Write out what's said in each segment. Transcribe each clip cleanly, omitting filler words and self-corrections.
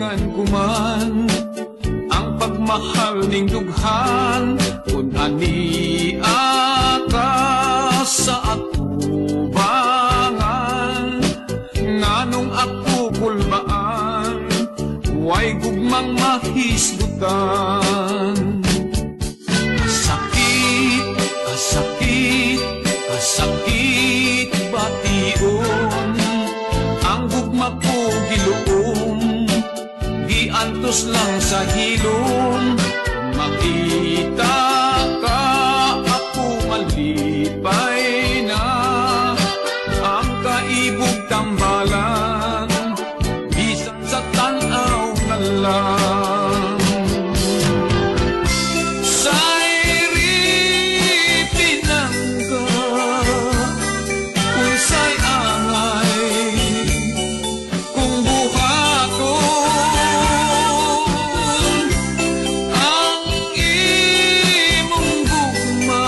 Tulingan kuman ang pagmahal ning dughan, kun ani aka sa atubangan. Nganong ako kulbaan, way gugmang mahisgutan. Asakit, asakit, asakit bation, ang gugma ko giluom, giantos lang sa hilom. Makita ka ako malipay na, ang kaibog tambalan, bisan sa tanaw na lang. Sayri pinangga, unsay angay, kung buhaton ang imong gugma,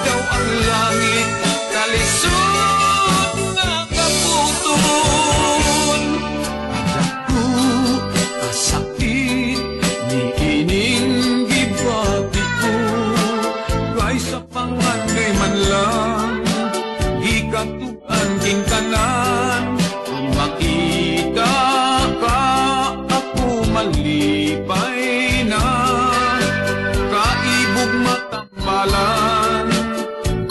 daw ang langit kalisod nga kaputon. Dako kasakit ni ining gibati ko, kay sa pangangay man lang gikatugan king tanan. Kung makita ka ako malipay na, kaibog matambalan,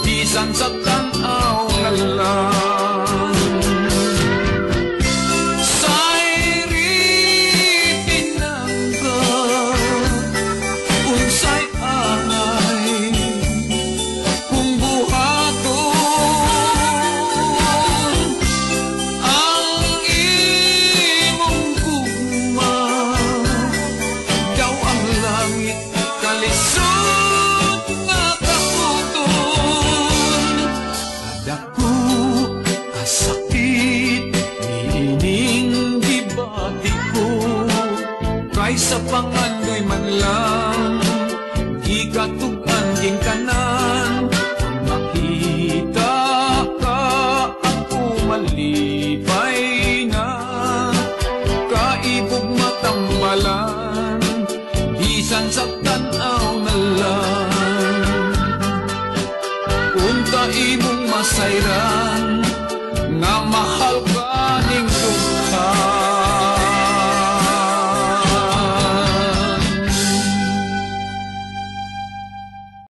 bisan sa tanaw na lang. Sayri pinangga, unsay angay, kung buhaton ang imong gugma, daw ang langit kalisod nga kaputon. Dako kasakit ni ining gibati ko, kay sa pangandoy man lang gikatugan king tanan.